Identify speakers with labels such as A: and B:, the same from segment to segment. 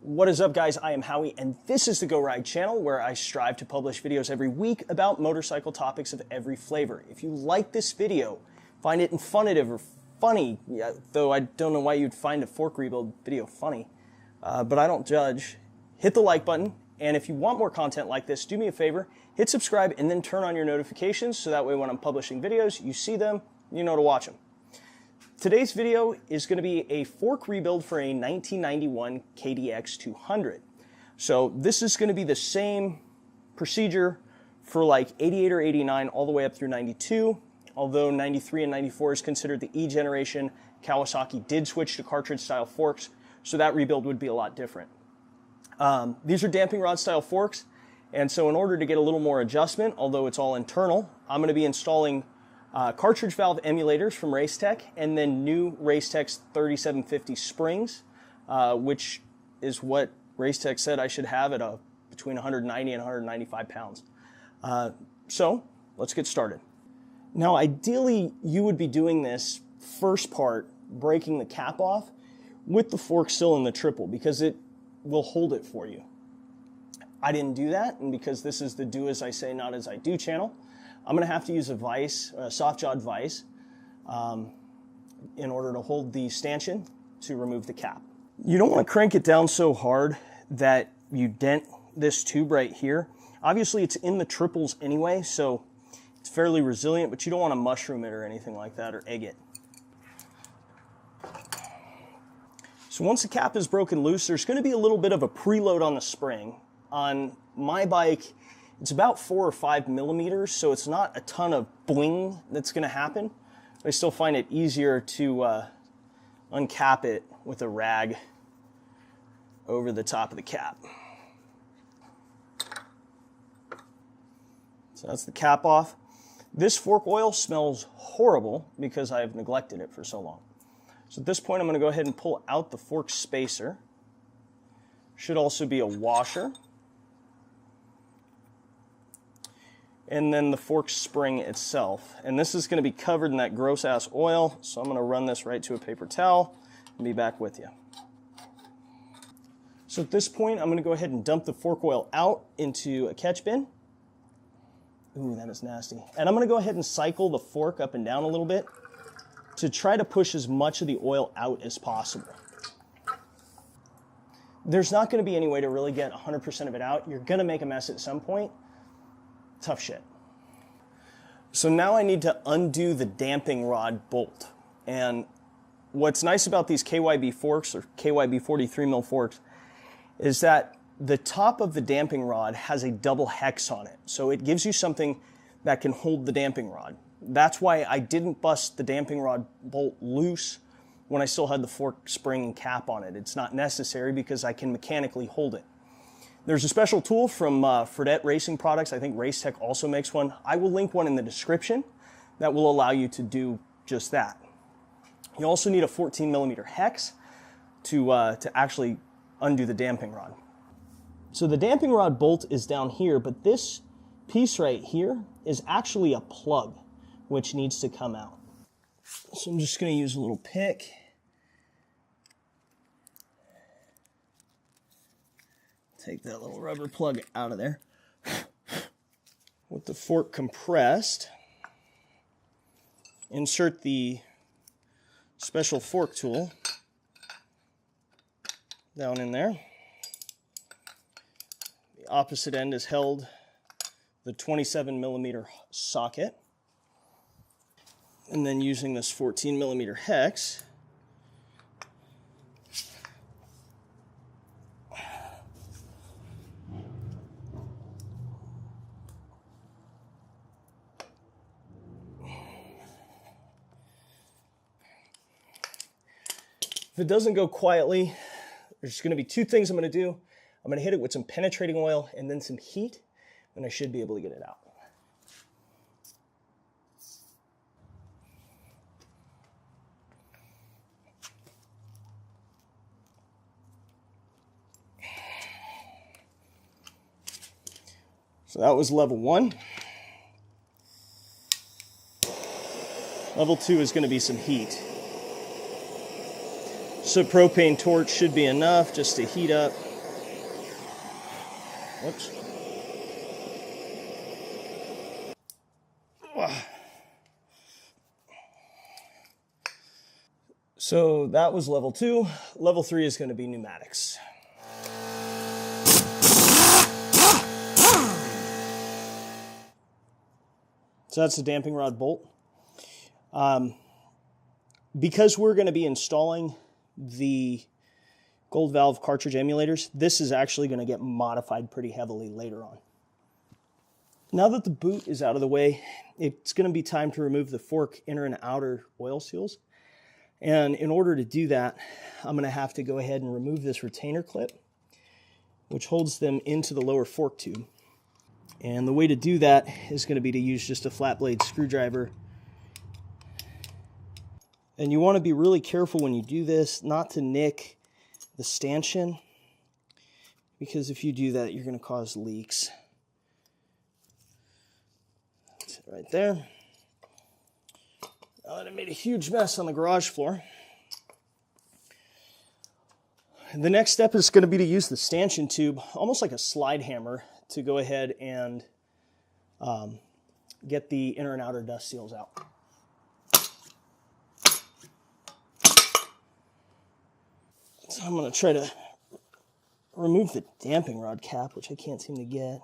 A: What is up, guys? I am Howie, and this is the Go Ride channel, where I strive to publish videos every week about motorcycle topics of every flavor. If you like this video, find it informative or funny, though I don't know why you'd find a fork rebuild video funny, but I don't judge, hit the like button, and if you want more content like this, do me a favor, hit subscribe and then turn on your notifications so that way when I'm publishing videos, you see them, you know to watch them. Today's video is going to be a fork rebuild for a 1991 KDX200. So this is going to be the same procedure for like 88 or 89 all the way up through 92. Although 93 and 94 is considered the E generation, Kawasaki did switch to cartridge style forks, so that rebuild would be a lot different. These are damping rod style forks, and so in order to get a little more adjustment, although it's all internal, I'm going to be installing cartridge valve emulators from Racetech, and then new Racetech's 3750 springs, which is what Racetech said I should have at between 190 and 195 pounds. So let's get started. Now, ideally, you would be doing this first part, breaking the cap off, with the fork still in the triple, because it will hold it for you. I didn't do that, and because this is the do as I say, not as I do channel, I'm going to have to use a vise, a soft-jawed vise, in order to hold the stanchion to remove the cap. You don't want to crank it down so hard that you dent this tube right here. Obviously, it's in the triples anyway, so it's fairly resilient, but you don't want to mushroom it or anything like that or egg it. So once the cap is broken loose, there's going to be a little bit of a preload on the spring. On my bike, it's about 4 or 5 millimeters, so it's not a ton of boing that's going to happen. I still find it easier to uncap it with a rag over the top of the cap. So that's the cap off. This fork oil smells horrible because I've neglected it for so long. So at this point, I'm going to go ahead and pull out the fork spacer. Should also be a washer. And then the fork spring itself. And this is going to be covered in that gross ass oil, so I'm going to run this right to a paper towel and be back with you. So at this point, I'm going to go ahead and dump the fork oil out into a catch bin. Ooh, that is nasty. And I'm going to go ahead and cycle the fork up and down a little bit to try to push as much of the oil out as possible. There's not going to be any way to really get 100% of it out. You're going to make a mess at some point. Tough shit. So now I need to undo the damping rod bolt. And what's nice about these KYB forks, or KYB 43 mil forks, is that the top of the damping rod has a double hex on it. So it gives you something that can hold the damping rod. That's why I didn't bust the damping rod bolt loose when I still had the fork spring and cap on it. It's not necessary because I can mechanically hold it. There's a special tool from Fredette Racing Products. I think Racetech also makes one. I will link one in the description that will allow you to do just that. You also need a 14 millimeter hex to actually undo the damping rod. So the damping rod bolt is down here, but this piece right here is actually a plug, which needs to come out. So I'm just going to use a little pick. Take that little rubber plug out of there. With the fork compressed, insert the special fork tool down in there. The opposite end is held the 27 millimeter socket. And then using this 14 millimeter hex, if it doesn't go quietly, there's going to be two things I'm going to do. I'm going to hit it with some penetrating oil and then some heat, and I should be able to get it out. So that was level 1. Level 2 is going to be some heat. So propane torch should be enough just to heat up Whoops. So that was level 2. Level 3 is going to be pneumatics. So that's the damping rod bolt. Because we're going to be installing the gold valve cartridge emulators, this is actually going to get modified pretty heavily later on. Now that the boot is out of the way, it's going to be time to remove the fork inner and outer oil seals. And in order to do that, I'm going to have to go ahead and remove this retainer clip, which holds them into the lower fork tube. And the way to do that is going to be to use just a flat blade screwdriver. And you want to be really careful when you do this not to nick the stanchion, because if you do that, you're going to cause leaks. That's it right there. Now that I made a huge mess on the garage floor. The next step is going to be to use the stanchion tube, almost like a slide hammer, to go ahead and get the inner and outer dust seals out. So I'm going to try to remove the damping rod cap, which I can't seem to get.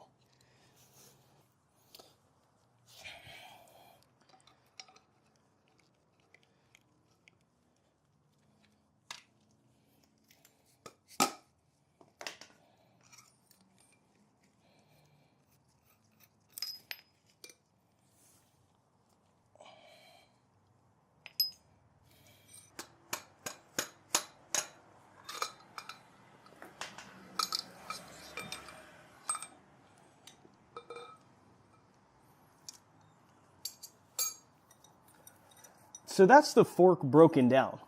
A: So that's the fork broken down.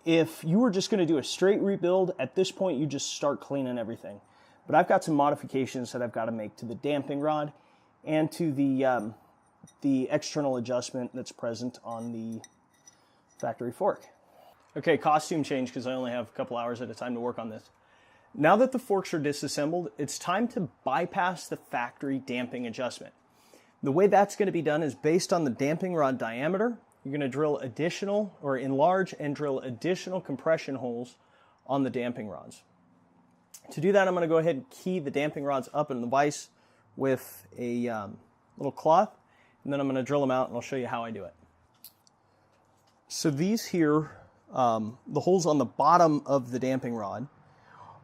A: If you were just going to do a straight rebuild, at this point you just start cleaning everything. But I've got some modifications that I've got to make to the damping rod and to the external adjustment that's present on the factory fork. Okay, costume change because I only have a couple hours at a time to work on this. Now that the forks are disassembled, it's time to bypass the factory damping adjustment. The way that's going to be done is based on the damping rod diameter. You're going to drill additional, or enlarge and drill additional compression holes on the damping rods. To do that, I'm going to go ahead and key the damping rods up in the vise with a little cloth, and then I'm going to drill them out and I'll show you how I do it. So these here, the holes on the bottom of the damping rod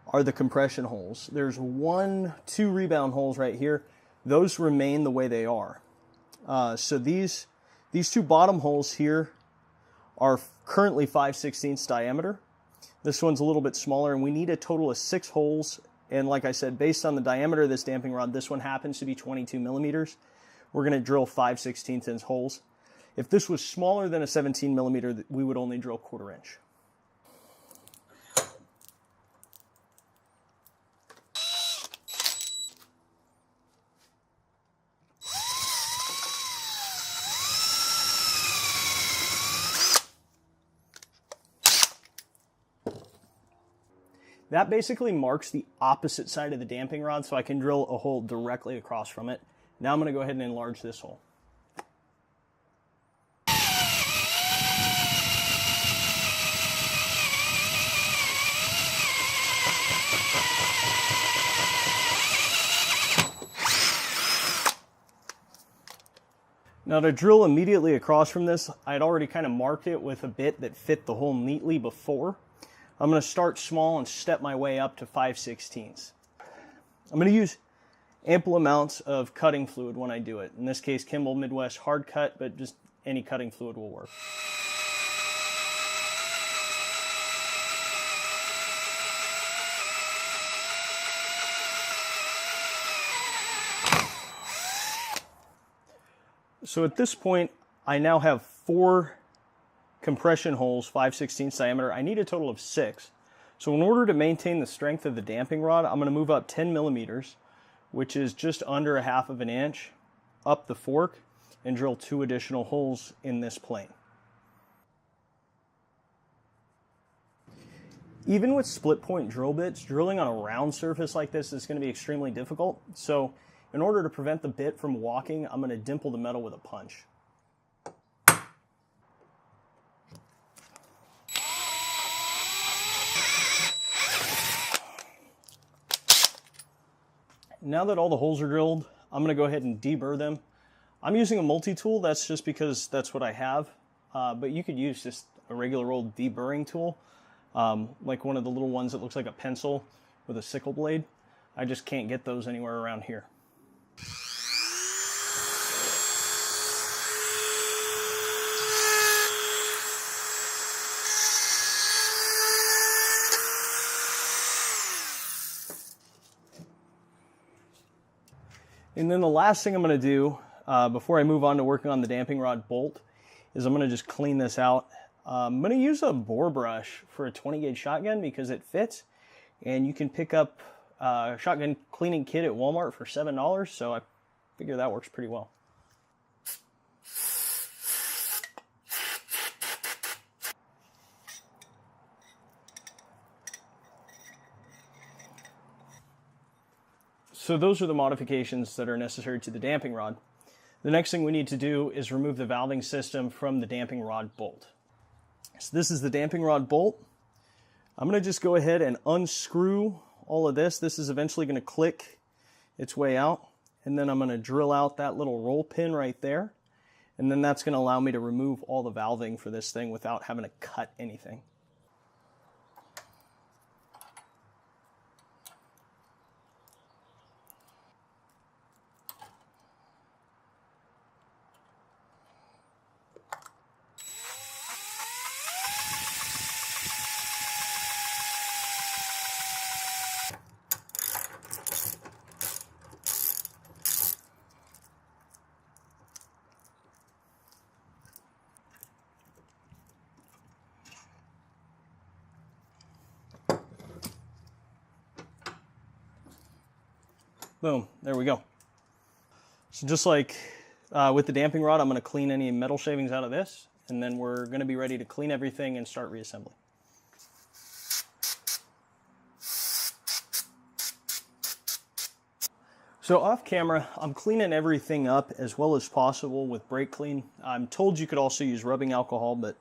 A: are the compression holes. There's 2 rebound holes right here. Those remain the way they are. So these 2 bottom holes here are currently 5/16 diameter. This one's a little bit smaller, and we need a total of 6 holes. And like I said, based on the diameter of this damping rod, this one happens to be 22 millimeters. We're going to drill 5/16 inch holes. If this was smaller than a 17 millimeter, we would only drill 1/4 inch. That basically marks the opposite side of the damping rod, so I can drill a hole directly across from it. Now I'm going to go ahead and enlarge this hole. Now to drill immediately across from this, I'd already kind of marked it with a bit that fit the hole neatly before. I'm going to start small and step my way up to 5/16. I'm going to use ample amounts of cutting fluid when I do it. In this case, Kimball Midwest Hard Cut, but just any cutting fluid will work. So at this point, I now have 4 compression holes, 5/16 diameter. I need a total of 6. So in order to maintain the strength of the damping rod, I'm going to move up 10 millimeters, which is just under 1/2 inch, up the fork and drill 2 additional holes in this plane. Even with split point drill bits, drilling on a round surface like this is going to be extremely difficult. So in order to prevent the bit from walking, I'm going to dimple the metal with a punch. Now that all the holes are drilled, I'm going to go ahead and deburr them. I'm using a multi-tool, that's just because that's what I have. But you could use just a regular old deburring tool, like one of the little ones that looks like a pencil with a sickle blade. I just can't get those anywhere around here. And then the last thing I'm going to do before I move on to working on the damping rod bolt is I'm going to just clean this out. I'm going to use a bore brush for a 20 gauge shotgun because it fits, and you can pick up a shotgun cleaning kit at Walmart for $7, so I figure that works pretty well. So those are the modifications that are necessary to the damping rod. The next thing we need to do is remove the valving system from the damping rod bolt. So this is the damping rod bolt. I'm going to just go ahead and unscrew all of this. This is eventually going to click its way out. And then I'm going to drill out that little roll pin right there. And then that's going to allow me to remove all the valving for this thing without having to cut anything. Boom, there we go. So just like with the damping rod, I'm going to clean any metal shavings out of this, and then we're going to be ready to clean everything and start reassembly. So off camera, I'm cleaning everything up as well as possible with brake clean. I'm told you could also use rubbing alcohol, but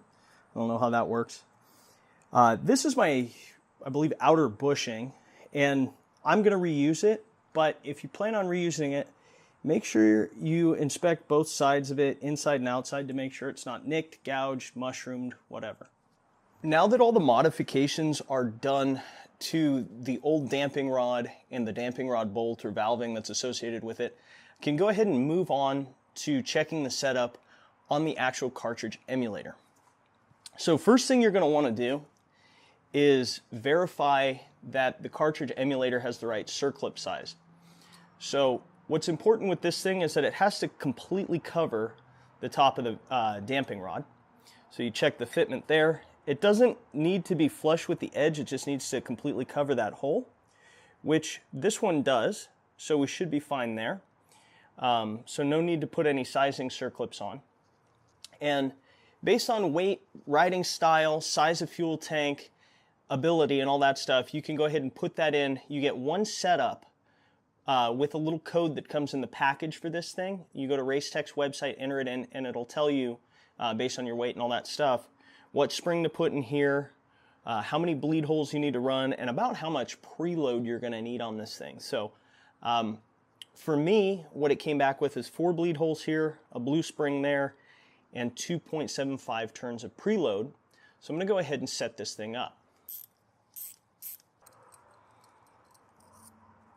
A: I don't know how that works. This is my, I believe, outer bushing, and I'm going to reuse it. But if you plan on reusing it, make sure you inspect both sides of it, inside and outside, to make sure it's not nicked, gouged, mushroomed, whatever. Now that all the modifications are done to the old damping rod and the damping rod bolt or valving that's associated with it, I can go ahead and move on to checking the setup on the actual cartridge emulator. So first thing you're going to want to do is verify that the cartridge emulator has the right circlip size. So what's important with this thing is that it has to completely cover the top of the damping rod. So you check the fitment there. It doesn't need to be flush with the edge, it just needs to completely cover that hole, which this one does, so we should be fine there. So no need to put any sizing circlips on. And based on weight, riding style, size of fuel tank, ability, and all that stuff, you can go ahead and put that in. You get one setup with a little code that comes in the package for this thing. You go to Racetech's website, enter it in, and it'll tell you, based on your weight and all that stuff, what spring to put in here, how many bleed holes you need to run, and about how much preload you're going to need on this thing. So for me, what it came back with is 4 bleed holes here, a blue spring there, and 2.75 turns of preload. So I'm going to go ahead and set this thing up.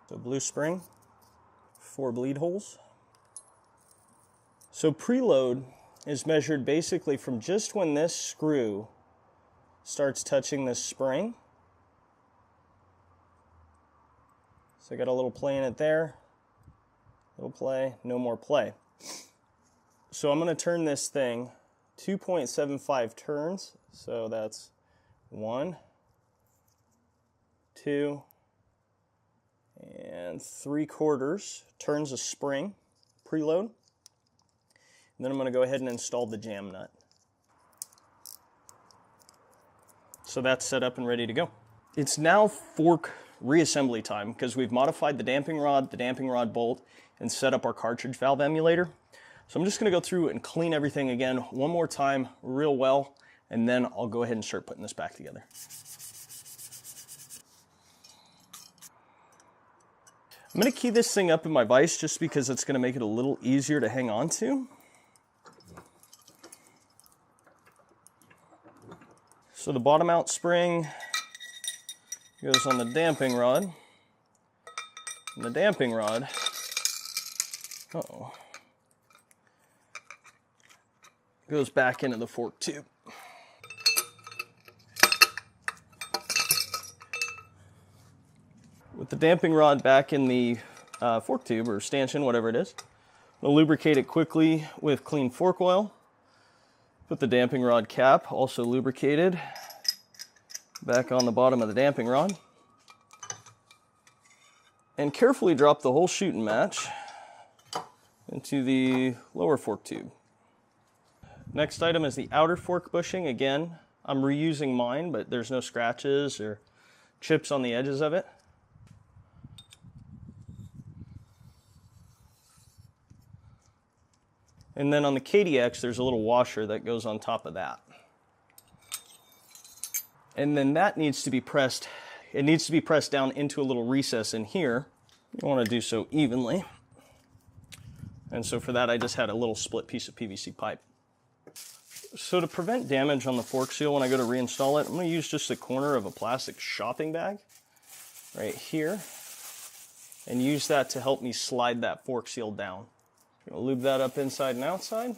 A: So blue spring, 4 bleed holes. So preload is measured basically from just when this screw starts touching this spring. So I got a little play in it there, little play, no more play. So I'm going to turn this thing 2.75 turns, so that's 1, 2, and 3/4 turns of spring, preload. And then I'm going to go ahead and install the jam nut. So that's set up and ready to go. It's now fork reassembly time because we've modified the damping rod bolt, and set up our cartridge valve emulator. So I'm just going to go through and clean everything again one more time real well, and then I'll go ahead and start putting this back together. I'm going to key this thing up in my vise just because it's going to make it a little easier to hang on to. So the bottom out spring goes on the damping rod, and the damping rod goes back into the fork tube. With the damping rod back in the fork tube or stanchion, whatever it is, I'll lubricate it quickly with clean fork oil. Put the damping rod cap, also lubricated, back on the bottom of the damping rod. And carefully drop the whole shooting match into the lower fork tube. Next item is the outer fork bushing. Again, I'm reusing mine, but there's no scratches or chips on the edges of it. And then on the KDX, there's a little washer that goes on top of that. And then that needs to be pressed. It needs to be pressed down into a little recess in here. You want to do so evenly. And so for that, I just had a little split piece of PVC pipe. So to prevent damage on the fork seal when I go to reinstall it, I'm going to use just the corner of a plastic shopping bag right here and use that to help me slide that fork seal down. I'm going to lube that up inside and outside.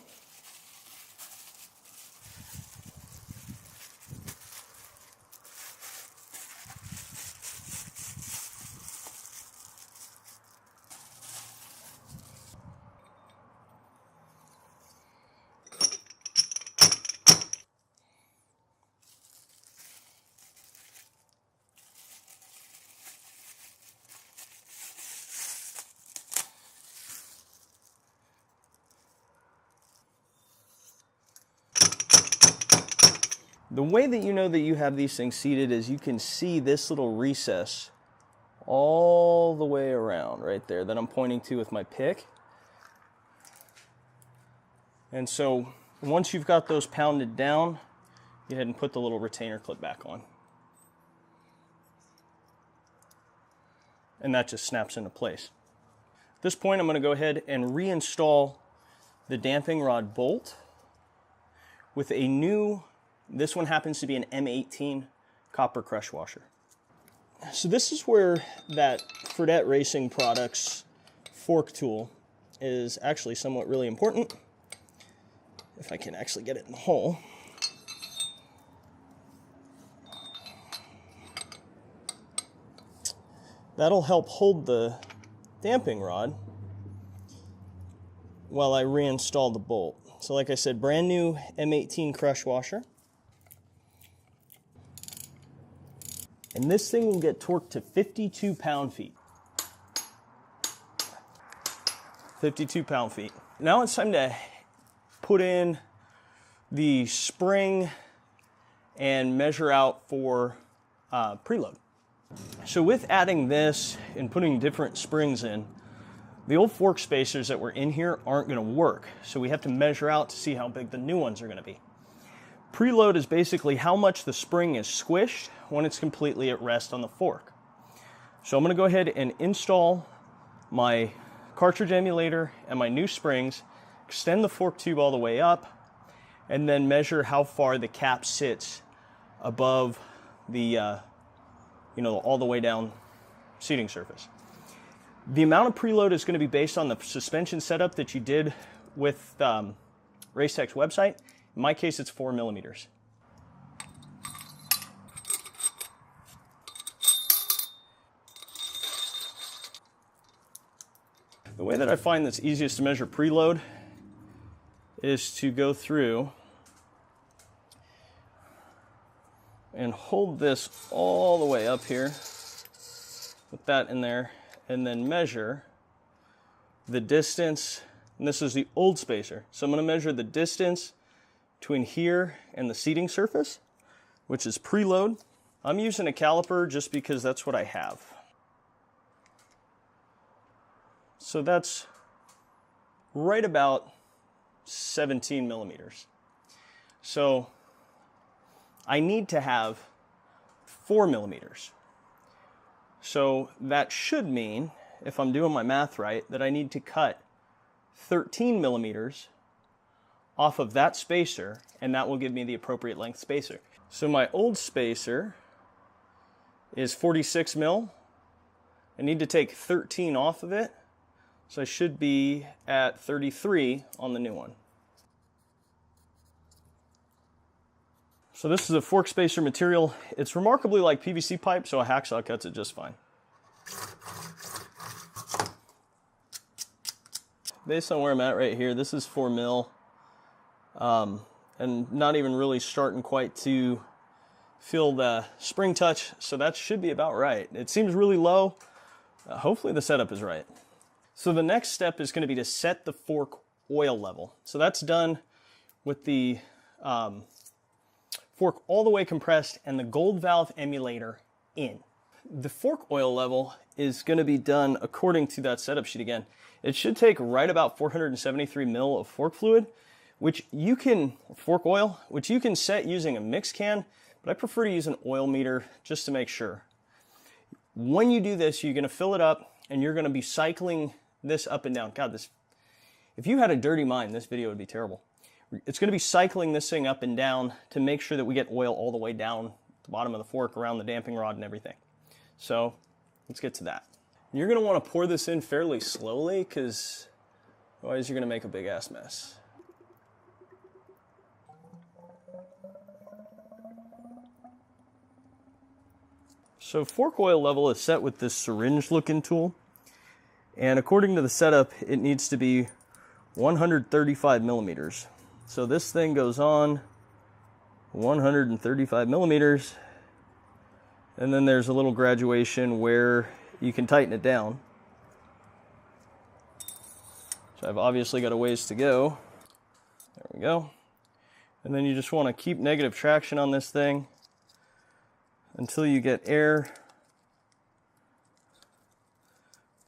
A: The way that you know that you have these things seated is you can see this little recess all the way around right there that I'm pointing to with my pick. And so once you've got those pounded down, go ahead and put the little retainer clip back on. And that just snaps into place. At this point, I'm going to go ahead and reinstall the damping rod bolt with a new, this one happens to be an M18 copper crush washer. So this is where that Fredette Racing Products fork tool is actually somewhat really important. If I can actually get it in the hole. That'll help hold the damping rod while I reinstall the bolt. So like I said, brand new M18 crush washer. And this thing will get torqued to 52 pound-feet. 52 pound-feet. Now it's time to put in the spring and measure out for preload. So with adding this and putting different springs in, the old fork spacers that were in here aren't going to work. So we have to measure out to see how big the new ones are going to be. Preload is basically how much the spring is squished when it's completely at rest on the fork. So I'm going to go ahead and install my cartridge emulator and my new springs, extend the fork tube all the way up, and then measure how far the cap sits above the, all the way down seating surface. The amount of preload is going to be based on the suspension setup that you did with Racetech's website. In my case, it's 4 millimeters. The way that I find that's easiest to measure preload is to go through and hold this all the way up here, put that in there, and then measure the distance. And this is the old spacer. So I'm going to measure the distance between here and the seating surface, which is preload. I'm using a caliper just because that's what I have. So that's right about 17 millimeters. So I need to have 4 millimeters. So that should mean, if I'm doing my math right, that I need to cut 13 millimeters off of that spacer, and that will give me the appropriate length spacer. So my old spacer is 46 mil. I need to take 13 off of it, so I should be at 33 on the new one. So this is a fork spacer material. It's remarkably like PVC pipe, so a hacksaw cuts it just fine. Based on where I'm at right here, this is 4 mil, and not even really starting quite to feel the spring touch, so that should be about right. It seems really low. Hopefully the setup is right. So the next step is going to be to set the fork oil level. So that's done with the fork all the way compressed and the gold valve emulator in. The fork oil level is going to be done according to that setup sheet again. It should take right about 473 mil of fork fluid, which you can, fork oil, which you can set using a mix can, but I prefer to use an oil meter just to make sure. When you do this, you're going to fill it up and you're going to be cycling this up and down. God, this, if you had a dirty mind, this video would be terrible. It's going to be cycling this thing up and down to make sure that we get oil all the way down the bottom of the fork, around the damping rod and everything. So let's get to that. You're going to want to pour this in fairly slowly, because otherwise you're going to make a big ass mess. So fork oil level is set with this syringe looking tool, and according to the setup it needs to be 135 millimeters. So this thing goes on 135 millimeters, and then there's a little graduation where you can tighten it down. So I've obviously got a ways to go. There we go. And then you just want to keep negative traction on this thing until you get air.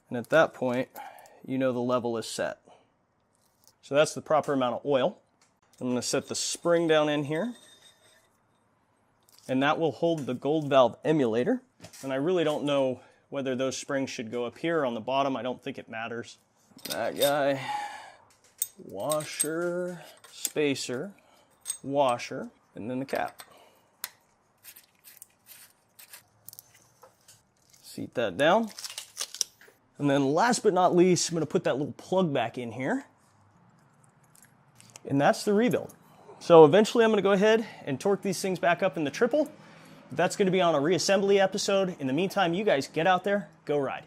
A: And at that point, you know the level is set. So that's the proper amount of oil. I'm going to set the spring down in here, and that will hold the gold valve emulator. And I really don't know whether those springs should go up here or on the bottom. I don't think it matters. That guy, washer, spacer, washer, and then the cap. Seat that down. And then last but not least, I'm going to put that little plug back in here. And that's the rebuild. So eventually I'm going to go ahead and torque these things back up in the triple. That's going to be on a reassembly episode. In the meantime, you guys get out there, go ride.